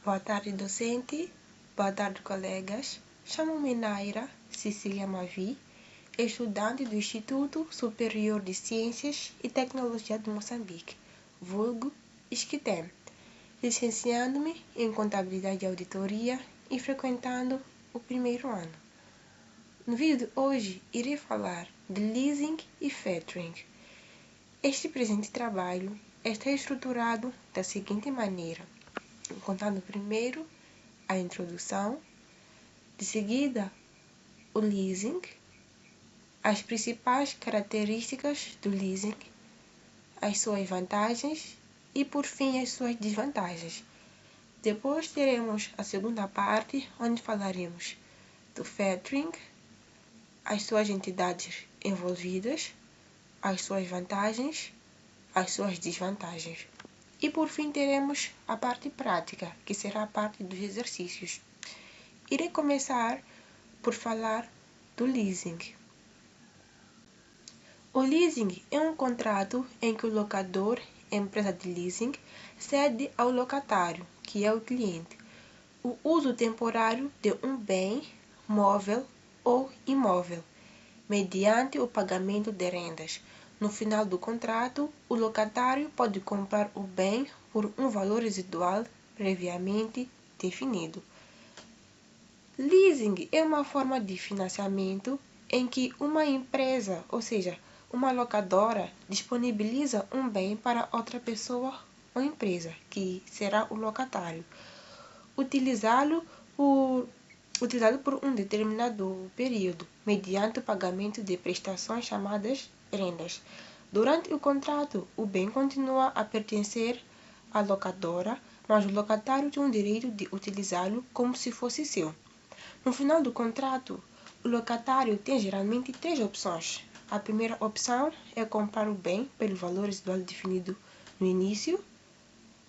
Boa tarde, docente. Boa tarde, colegas. Chamo-me Naira Cecília Mavi, estudante do Instituto Superior de Ciências e Tecnologia de Moçambique, vulgo ISCTEM, licenciando-me em Contabilidade e Auditoria e frequentando o primeiro ano. No vídeo de hoje, irei falar de leasing e factoring. Este presente trabalho está estruturado da seguinte maneira: contando primeiro a introdução, de seguida o leasing, as principais características do leasing, as suas vantagens e, por fim, as suas desvantagens. Depois teremos a segunda parte, onde falaremos do factoring, as suas entidades envolvidas, as suas vantagens, as suas desvantagens. E por fim teremos a parte prática, que será a parte dos exercícios. Irei começar por falar do leasing. O leasing é um contrato em que o locador, empresa de leasing, cede ao locatário, que é o cliente, o uso temporário de um bem, móvel ou imóvel, mediante o pagamento de rendas. No final do contrato, o locatário pode comprar o bem por um valor residual previamente definido. Leasing é uma forma de financiamento em que uma empresa, ou seja, uma locadora, disponibiliza um bem para outra pessoa ou empresa, que será o locatário, utilizado por um determinado período, mediante o pagamento de prestações chamadas rendas. Durante o contrato, o bem continua a pertencer à locadora, mas o locatário tem o direito de utilizá-lo como se fosse seu. No final do contrato, o locatário tem geralmente três opções. A primeira opção é comprar o bem pelo valor residual definido no início.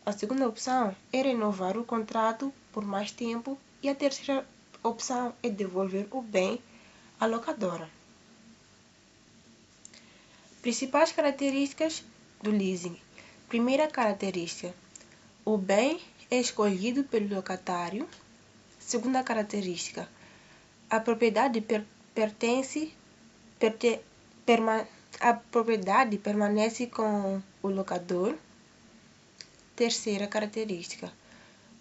A segunda opção é renovar o contrato por mais tempo. E a terceira opção é devolver o bem à locadora. Principais características do leasing. Primeira característica: o bem é escolhido pelo locatário. Segunda característica: a propriedade permanece com o locador. Terceira característica: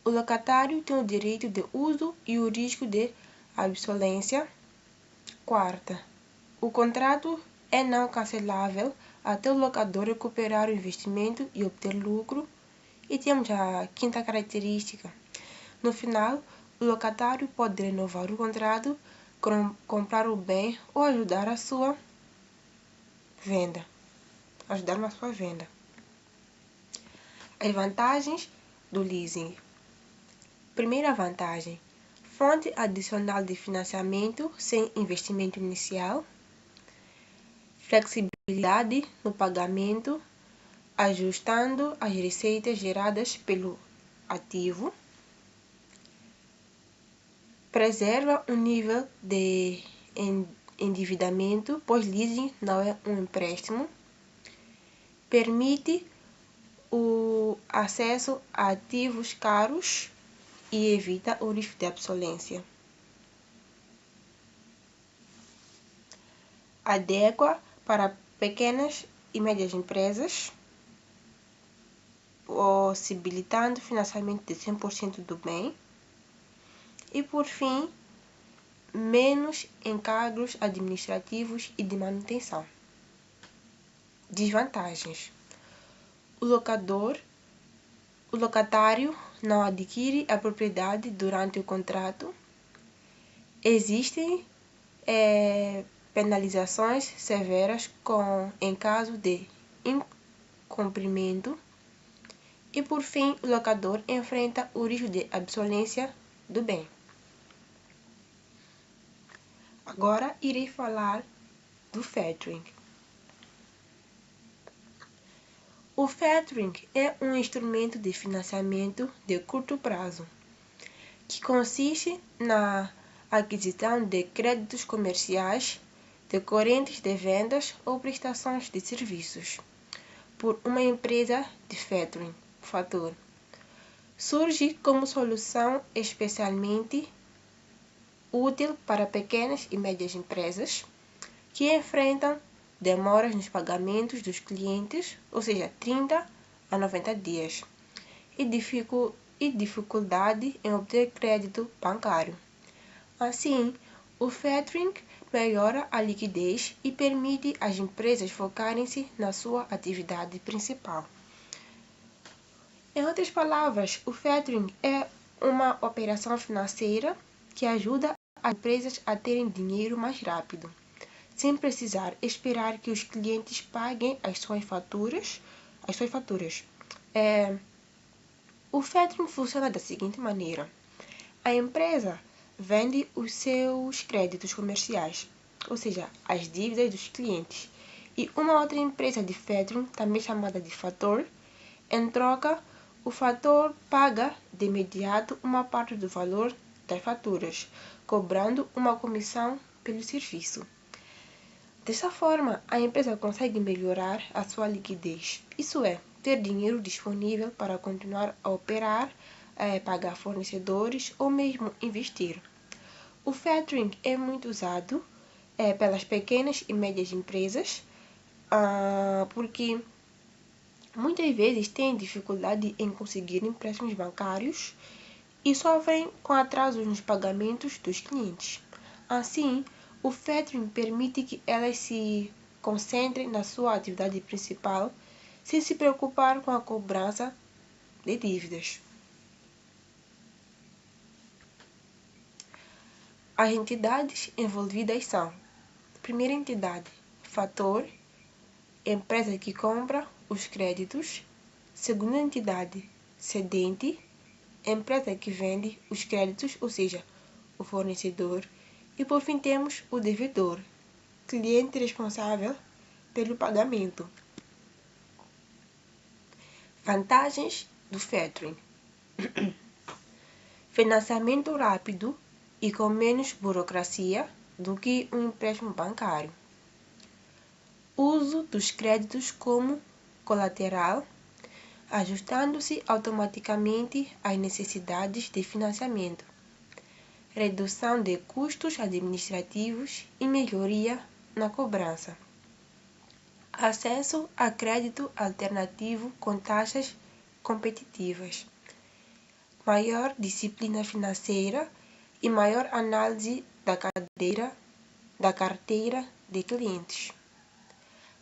o locatário tem o direito de uso e o risco de obsolescência. Quarta: o contrato é não cancelável até o locador recuperar o investimento e obter lucro. E temos a quinta característica: no final, o locatário pode renovar o contrato, comprar o bem ou ajudar na sua venda. As vantagens do leasing. Primeira vantagem: fonte adicional de financiamento sem investimento inicial. Flexibilidade no pagamento, ajustando as receitas geradas pelo ativo. Preserva o nível de endividamento, pois leasing não é um empréstimo. Permite o acesso a ativos caros e evita o risco de obsolescência. Adequa para pequenas e médias empresas, possibilitando financiamento de 100% do bem. E, por fim, menos encargos administrativos e de manutenção. Desvantagens: o locatário não adquire a propriedade durante o contrato. Existem penalizações severas em caso de incumprimento. E, por fim, o locador enfrenta o risco de obsolescência do bem. Agora irei falar do factoring. O factoring é um instrumento de financiamento de curto prazo, que consiste na aquisição de créditos comerciais decorrentes de vendas ou prestações de serviços por uma empresa de factoring, fator. Surge como solução especialmente útil para pequenas e médias empresas que enfrentam demoras nos pagamentos dos clientes, ou seja, 30 a 90 dias, e dificuldade em obter crédito bancário. Assim, o factoring melhora a liquidez e permite às empresas focarem-se na sua atividade principal. Em outras palavras, o factoring é uma operação financeira que ajuda as empresas a terem dinheiro mais rápido, sem precisar esperar que os clientes paguem as suas faturas. O factoring funciona da seguinte maneira: a empresa vende os seus créditos comerciais, ou seja, as dívidas dos clientes, e uma outra empresa de factoring, também chamada de fator, em troca, o fator paga de imediato uma parte do valor das faturas, cobrando uma comissão pelo serviço. Dessa forma, a empresa consegue melhorar a sua liquidez, isso é, ter dinheiro disponível para continuar a operar, pagar fornecedores ou mesmo investir. O factoring é muito usado pelas pequenas e médias empresas porque muitas vezes têm dificuldade em conseguir empréstimos bancários e sofrem com atrasos nos pagamentos dos clientes. Assim, o factoring permite que elas se concentrem na sua atividade principal sem se preocupar com a cobrança de dívidas. As entidades envolvidas são: primeira entidade, fator, empresa que compra os créditos. Segunda entidade, cedente, empresa que vende os créditos, ou seja, o fornecedor. E por fim temos o devedor, cliente responsável pelo pagamento. Vantagens do factoring: financiamento rápido e com menos burocracia do que um empréstimo bancário. Uso dos créditos como colateral, ajustando-se automaticamente às necessidades de financiamento. Redução de custos administrativos e melhoria na cobrança. Acesso a crédito alternativo com taxas competitivas. Maior disciplina financeira e maior análise da carteira de clientes.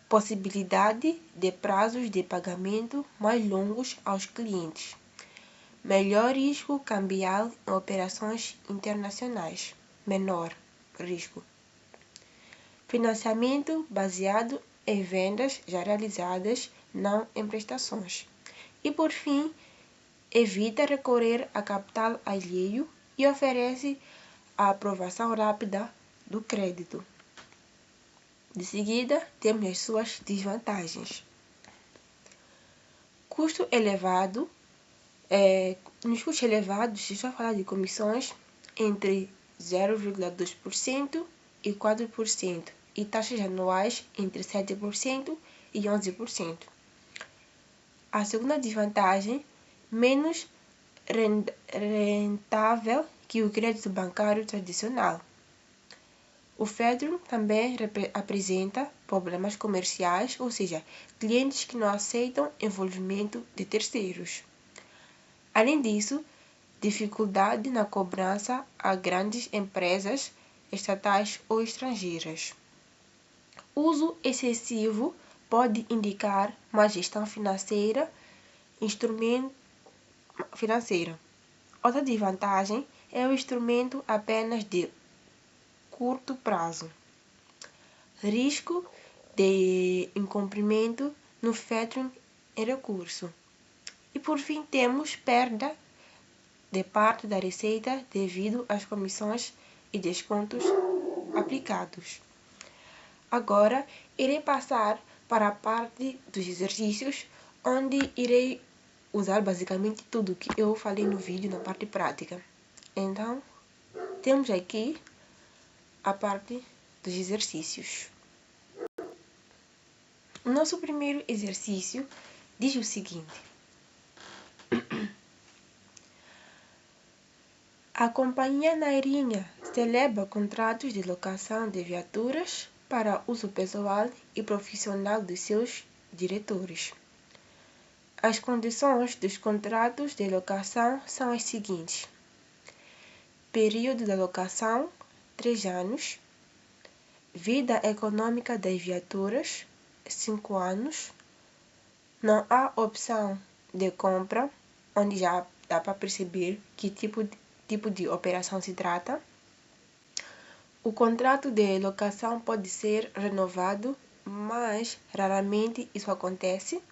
Possibilidade de prazos de pagamento mais longos aos clientes. Melhor risco cambial em operações internacionais. Menor risco. Financiamento baseado em vendas já realizadas, não em prestações. E por fim, evita recorrer a capital alheio e oferece a aprovação rápida do crédito. De seguida, temos as suas desvantagens. Custo elevado. Nos custos elevados, se só falar de comissões entre 0,2% e 4%, e taxas anuais entre 7% e 11%. A segunda desvantagem, menos rentável que o crédito bancário tradicional. O factoring também apresenta problemas comerciais, ou seja, clientes que não aceitam envolvimento de terceiros. Além disso, dificuldade na cobrança a grandes empresas estatais ou estrangeiras. Uso excessivo pode indicar má gestão financeira. Outra desvantagem é o instrumento apenas de curto prazo. Risco de incumprimento no factoring em recurso. E por fim temos perda de parte da receita devido às comissões e descontos aplicados. Agora irei passar para a parte dos exercícios, onde irei usar basicamente tudo que eu falei no vídeo na parte prática. Então, temos aqui a parte dos exercícios. O nosso primeiro exercício diz o seguinte: A companhia Nairinha celebra contratos de locação de viaturas para uso pessoal e profissional dos seus diretores. As condições dos contratos de locação são as seguintes: período da locação, 3 anos. Vida econômica das viaturas, 5 anos. Não há opção de compra, onde já dá para perceber que tipo de operação se trata. O contrato de locação pode ser renovado, mas raramente isso acontece.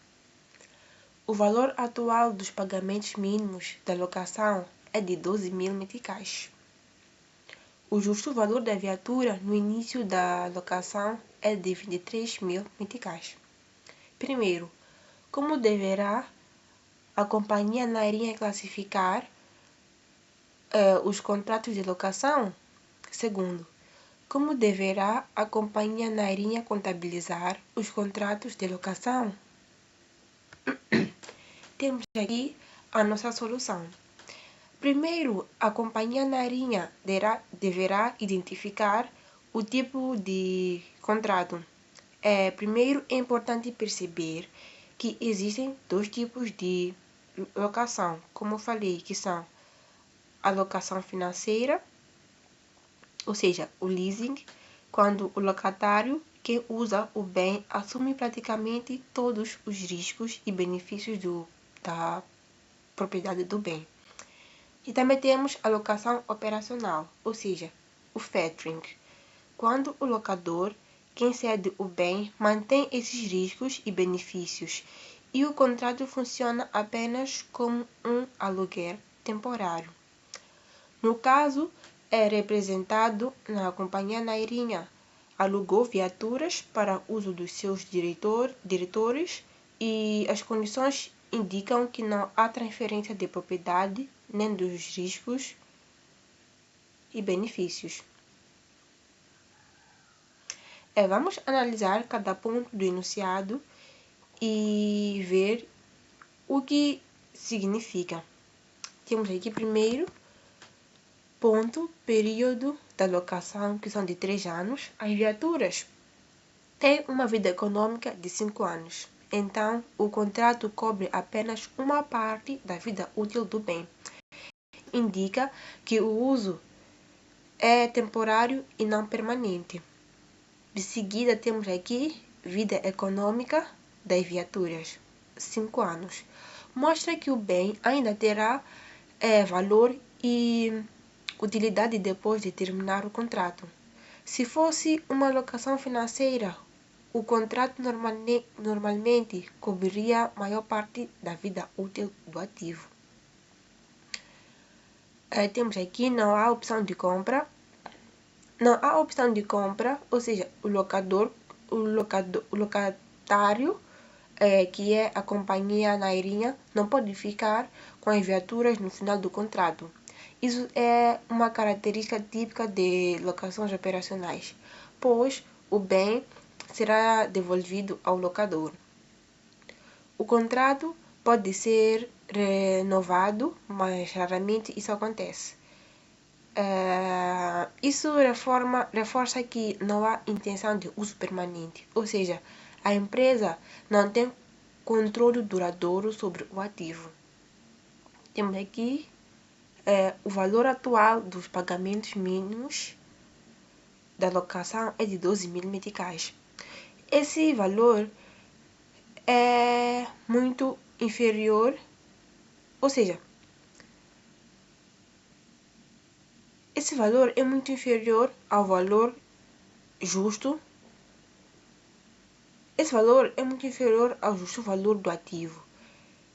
O valor atual dos pagamentos mínimos da locação é de 12.000 meticais. O justo valor da viatura no início da locação é de 23.000 meticais. Primeiro, como deverá a companhia Nairinha classificar os contratos de locação? Segundo, como deverá a companhia Nairinha contabilizar os contratos de locação? Temos aqui a nossa solução. Primeiro, a companhia Nairinha deverá identificar o tipo de contrato. Primeiro, é importante perceber que existem 2 tipos de locação, como eu falei, que são a locação financeira, ou seja, o leasing, quando o locatário, quem usa o bem, assume praticamente todos os riscos e benefícios da propriedade do bem. E também temos a locação operacional, ou seja, o factoring, quando o locador, quem cede o bem, mantém esses riscos e benefícios, e o contrato funciona apenas como um aluguer temporário. No caso, é representado na companhia Nairinha, alugou viaturas para uso dos seus diretores e as condições indicam que não há transferência de propriedade nem dos riscos e benefícios. Vamos analisar cada ponto do enunciado e ver o que significa. Temos aqui primeiro ponto, período da locação, que são de 3 anos. As viaturas têm uma vida econômica de 5 anos. Então, o contrato cobre apenas uma parte da vida útil do bem. Indica que o uso é temporário e não permanente. De seguida, temos aqui vida econômica das viaturas, 5 anos. Mostra que o bem ainda terá valor e utilidade depois de terminar o contrato. Se fosse uma locação financeira, o contrato normalmente cobriria a maior parte da vida útil do ativo. Temos aqui, não há opção de compra. Não há opção de compra, ou seja, o locatário, que é a companhia Nairinha, não pode ficar com as viaturas no final do contrato. Isso é uma característica típica de locações operacionais, pois o bem será devolvido ao locador. O contrato pode ser renovado, mas raramente isso acontece. Isso reforça que não há intenção de uso permanente, ou seja, a empresa não tem controle duradouro sobre o ativo. Temos aqui o valor atual dos pagamentos mínimos da locação é de 12.000 meticais. Esse valor é muito inferior, ou seja, esse valor é muito inferior ao valor justo. Esse valor é muito inferior ao justo valor do ativo,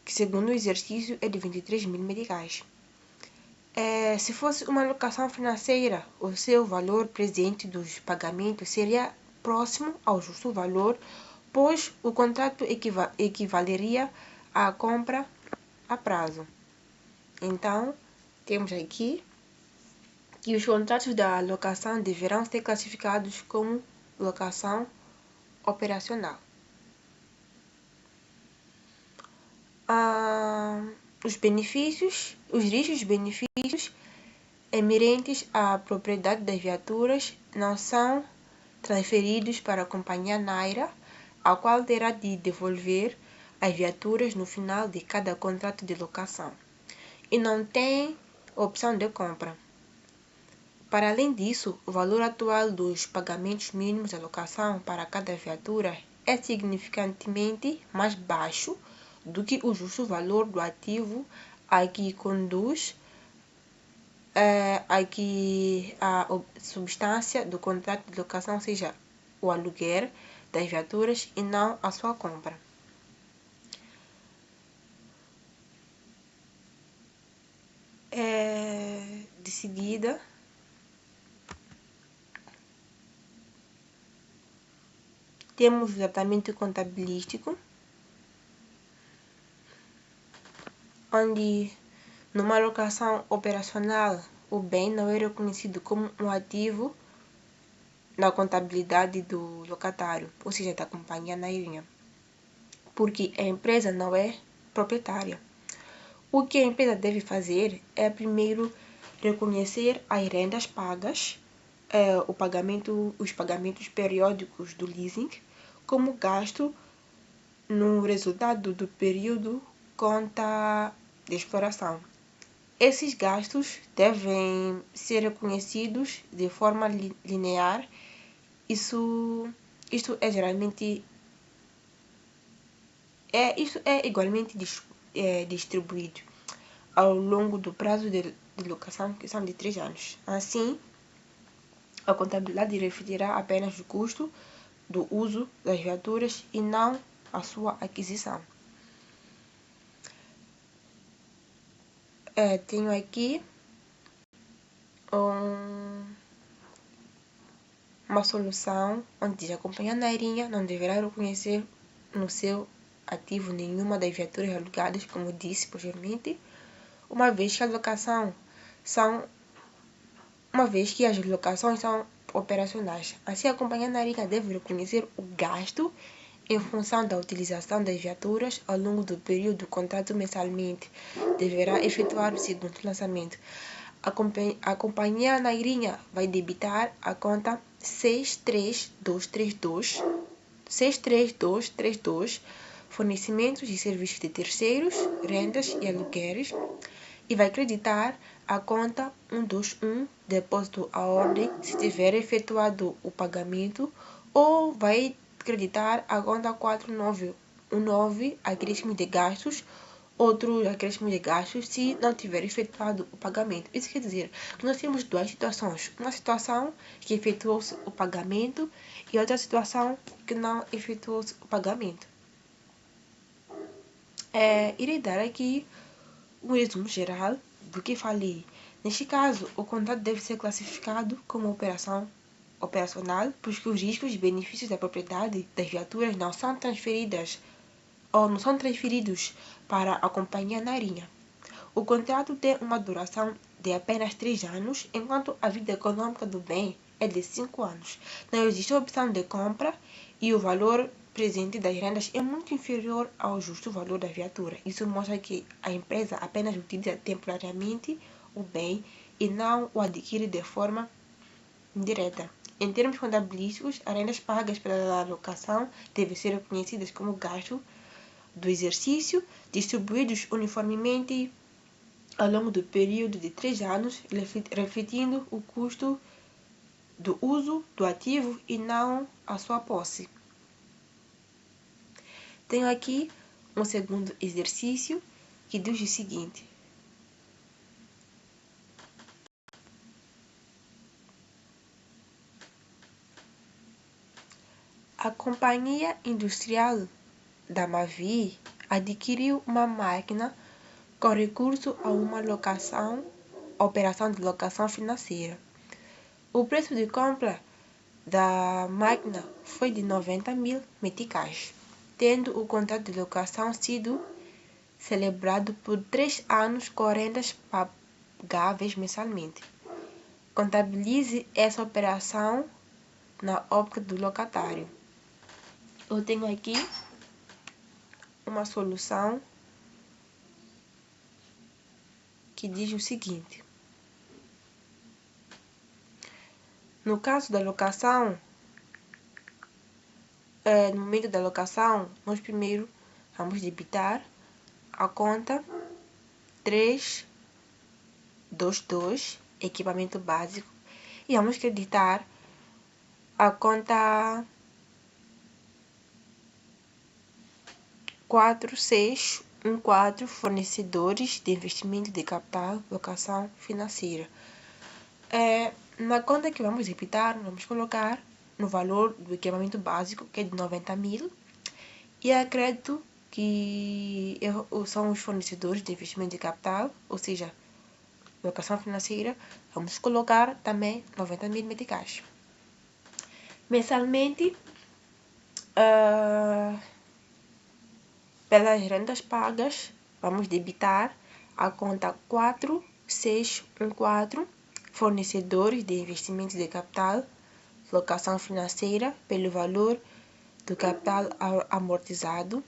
que segundo o exercício é de 23.000 meticais. Se fosse uma locação financeira, o seu valor presente dos pagamentos seria próximo ao justo valor, pois o contrato equivaleria à compra a prazo. Então, temos aqui que os contratos da locação deverão ser classificados como locação operacional. Os benefícios, os riscos e benefícios inerentes à propriedade das viaturas não são transferidos para a companhia Naira, a qual terá de devolver as viaturas no final de cada contrato de locação, e não tem opção de compra. Para além disso, o valor atual dos pagamentos mínimos de locação para cada viatura é significativamente mais baixo do que o justo valor do ativo a que conduz a que a substância do contrato de locação seja o aluguer das viaturas e não a sua compra. De seguida, temos o tratamento contabilístico, onde numa locação operacional o bem não é reconhecido como um ativo na contabilidade do locatário, ou seja, da companhia Nairinha, porque a empresa não é proprietária. O que a empresa deve fazer é primeiro reconhecer as rendas pagas, os pagamentos periódicos do leasing, como gasto no resultado do período conta de exploração. Esses gastos devem ser reconhecidos de forma linear. Isto é igualmente distribuído ao longo do prazo de locação, que são de 3 anos. Assim, a contabilidade refletirá apenas o custo do uso das viaturas e não a sua aquisição. Tenho aqui uma solução onde a companhia Nairinha não deverá reconhecer no seu ativo nenhuma das viaturas alugadas, como disse posteriormente, uma vez que as locações são operacionais. Assim, a companhia Nairinha deve reconhecer o gasto em função da utilização das viaturas ao longo do período do contrato mensalmente. Deverá efetuar o seguinte lançamento. A companhia Nairinha vai debitar a conta 63232, fornecimentos de serviços de terceiros, rendas e alugueres, e vai creditar a conta 121, depósito à ordem, se tiver efetuado o pagamento, ou vai creditar a conta 4919, acréscimo de gastos, outro acréscimo de gastos se não tiver efetuado o pagamento. Isso quer dizer que nós temos duas situações. Uma situação que efetuou-se o pagamento e outra situação que não efetuou-se o pagamento. Irei dar aqui um resumo geral do que falei. Neste caso, o contrato deve ser classificado como operacional, porque os riscos e benefícios da propriedade das viaturas não são transferidos para a companhia Nairinha. O contrato tem uma duração de apenas 3 anos, enquanto a vida econômica do bem é de 5 anos. Não existe opção de compra e o valor presente das rendas é muito inferior ao justo valor da viatura. Isso mostra que a empresa apenas utiliza temporariamente o bem e não o adquire de forma indireta. Em termos contabilísticos, as rendas pagas pela locação devem ser reconhecidas como gasto do exercício, distribuídos uniformemente ao longo do período de 3 anos, refletindo o custo do uso do ativo e não a sua posse. Tenho aqui um segundo exercício que diz o seguinte: a Companhia Industrial da Mavi adquiriu uma máquina com recurso a uma operação de locação financeira. O preço de compra da máquina foi de 90.000 meticais, tendo o contrato de locação sido celebrado por 3 anos com rendas pagáveis mensalmente. Contabilize essa operação na óptica do locatário. Eu tenho aqui uma solução que diz o seguinte: No caso da locação, no momento da locação, nós primeiro vamos debitar a conta 322, equipamento básico, e vamos creditar a conta 4614, fornecedores de investimento de capital, locação financeira. Na conta que vamos debitar, vamos colocar no valor do equipamento básico, que é de 90 mil, e a crédito, que são os fornecedores de investimento de capital, ou seja, locação financeira, vamos colocar também 90 mil meticais. Mensalmente, pelas rendas pagas, vamos debitar a conta 4614, fornecedores de investimentos de capital, locação financeira, pelo valor do capital amortizado.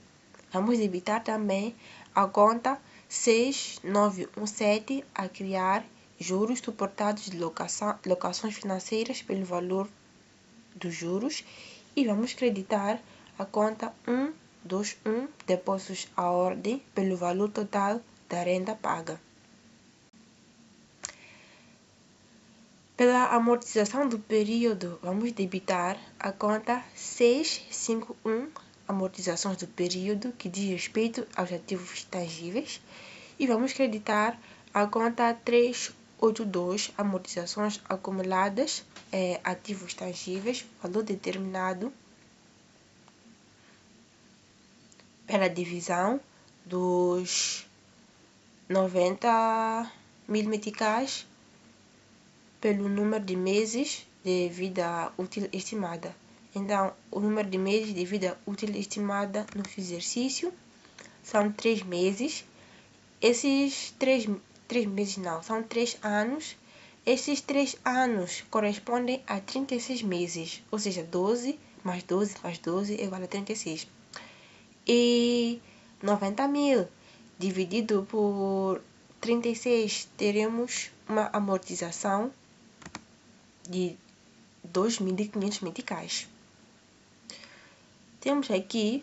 Vamos debitar também a conta 6917, a criar juros suportados de locações financeiras pelo valor dos juros. E vamos creditar a conta 121, depósitos à ordem, pelo valor total da renda paga. Pela amortização do período, vamos debitar a conta 651, amortizações do período, que diz respeito aos ativos tangíveis, e vamos creditar a conta 382, amortizações acumuladas, ativos tangíveis, valor determinado pela divisão dos 90 mil meticais pelo número de meses de vida útil estimada. Então, o número de meses de vida útil estimada no exercício são 3 meses. Esses 3 meses não, são 3 anos. Esses 3 anos correspondem a 36 meses, ou seja, 12 mais 12 mais 12 é igual a 36. E 90 mil dividido por 36, teremos uma amortização de 2.500 meticais. Temos aqui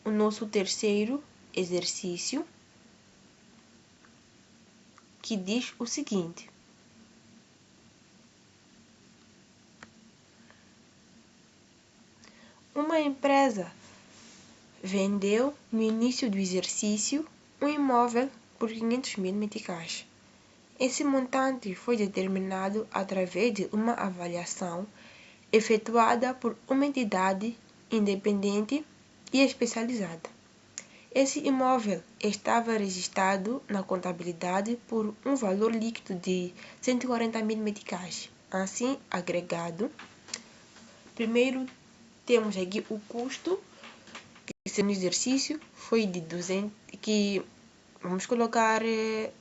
o nosso terceiro exercício, que diz o seguinte: uma empresa vendeu no início do exercício um imóvel por 500 mil meticais. Esse montante foi determinado através de uma avaliação efetuada por uma entidade independente e especializada. Esse imóvel estava registrado na contabilidade por um valor líquido de 140 mil meticais. Assim, agregado, primeiro temos aqui o custo, que no exercício foi de 200, que vamos colocar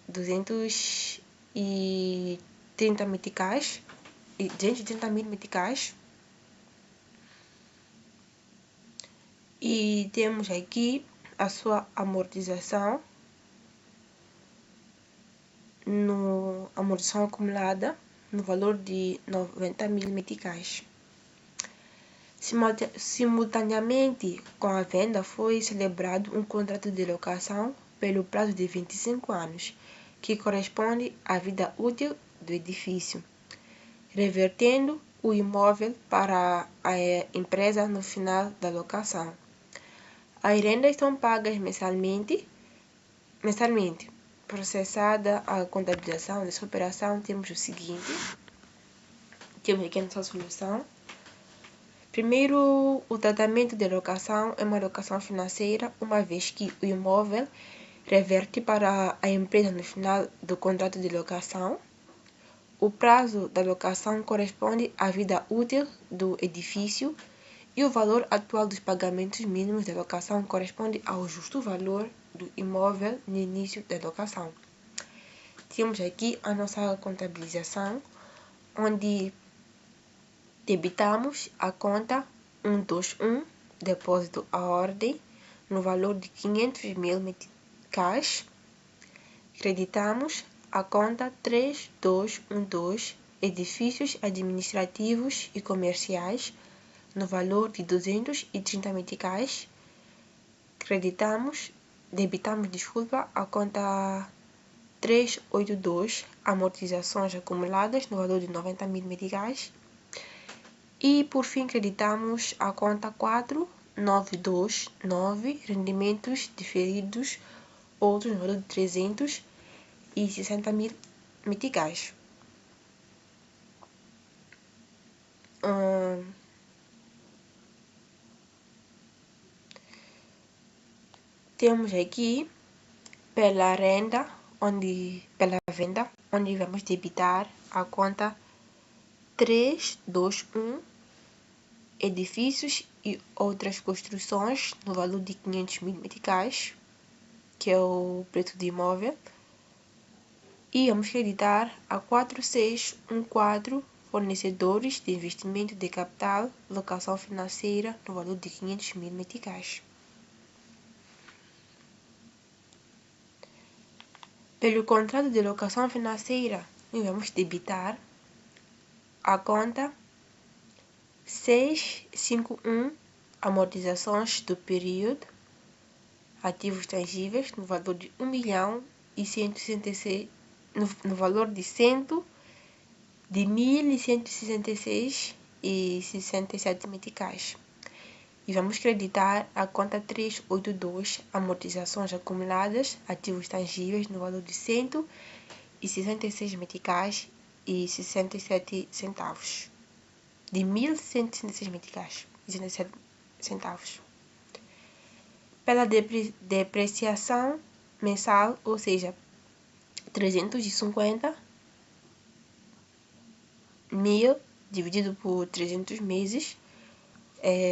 230 meticais, 230 mil meticais. E temos aqui a sua amortização, amortização acumulada no valor de 90 mil meticais. Simultaneamente com a venda, foi celebrado um contrato de locação pelo prazo de 25 anos, que corresponde à vida útil do edifício, revertendo o imóvel para a empresa no final da locação. As rendas são pagas mensalmente. Processada a contabilização dessa operação, temos o seguinte: temos aqui a nossa solução. Primeiro, o tratamento de locação é uma locação financeira, uma vez que o imóvel reverte para a empresa no final do contrato de locação. O prazo da locação corresponde à vida útil do edifício e o valor atual dos pagamentos mínimos da locação corresponde ao justo valor do imóvel no início da locação. Temos aqui a nossa contabilização, onde debitamos a conta 121, depósito à ordem, no valor de 500 mil meticais. Creditamos a conta 3212, edifícios administrativos e comerciais, no valor de 230 meticais. Debitamos a conta 382, amortizações acumuladas no valor de 90.000 meticais. E, por fim, creditamos a conta 4929, rendimentos diferidos, outros no valor de 360.000 meticais. Temos aqui pela venda, onde vamos debitar a conta 321, edifícios e outras construções, no valor de 500.000 meticais, que é o preço do imóvel. E vamos creditar a 4614, fornecedores de investimento de capital, locação financeira, no valor de 500.000 meticais. Pelo contrato de locação financeira, vamos debitar a conta 651, amortizações do período, ativos tangíveis, no valor de 1.166, no valor de 1.166,67 meticais. E vamos creditar a conta 382, amortizações acumuladas, ativos tangíveis, no valor de 166 meticais e 67 centavos. De 1.166 meticais e 67 centavos. Pela depreciação mensal, ou seja, 350 mil dividido por 300 meses,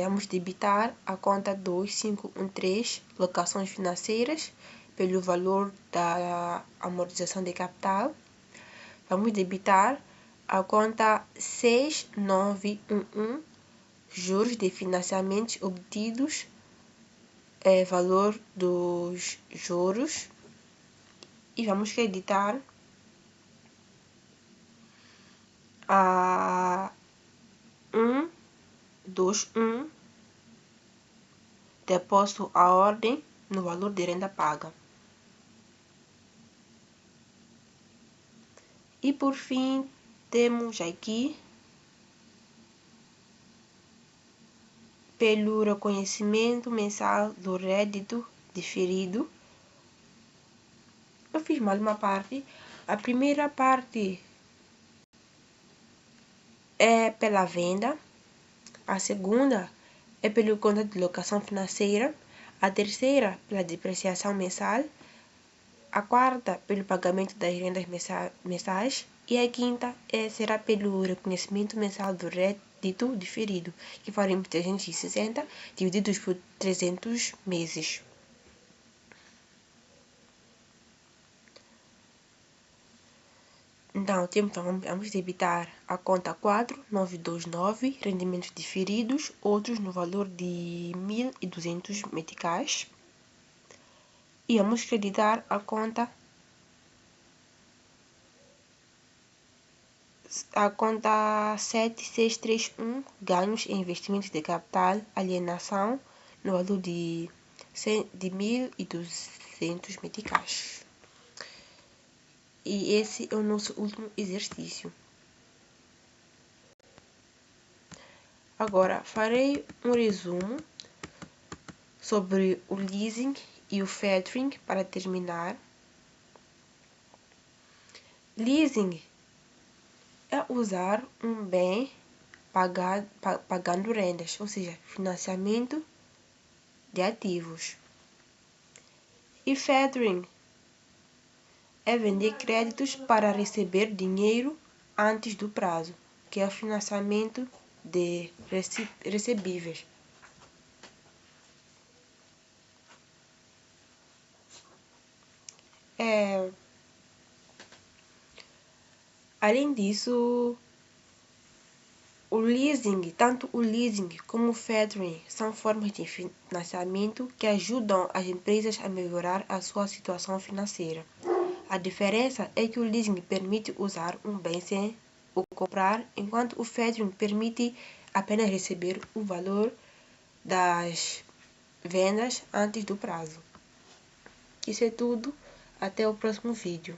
vamos debitar a conta 2513, locações financeiras, pelo valor da amortização de capital. Vamos debitar a conta 6911, juros de financiamentos obtidos, valor dos juros. E vamos creditar a 121, depósito à ordem, no valor de renda paga. E por fim, temos aqui, pelo reconhecimento mensal do rédito diferido. Eu fiz mal uma parte. A primeira parte é pela venda, a segunda é pelo contrato de locação financeira, a terceira pela depreciação mensal, a quarta pelo pagamento das rendas mensais e a quinta será pelo reconhecimento mensal do rédito diferido, que faremos 360 divididos por 300 meses. Então, vamos debitar a conta 4929, rendimentos diferidos, outros no valor de 1.200 meticais. E vamos creditar a conta 7631, ganhos em investimentos de capital, alienação, no valor de 1.200 meticais. E esse é o nosso último exercício. Agora, farei um resumo sobre o leasing e o factoring para terminar. Leasing é usar um bem pagando rendas, ou seja, financiamento de ativos. E factoring é vender créditos para receber dinheiro antes do prazo, que é o financiamento de recebíveis. Além disso, tanto o leasing como o factoring são formas de financiamento que ajudam as empresas a melhorar a sua situação financeira. A diferença é que o leasing permite usar um bem sem o comprar, enquanto o Fedrin permite apenas receber o valor das vendas antes do prazo. Isso é tudo. Até o próximo vídeo.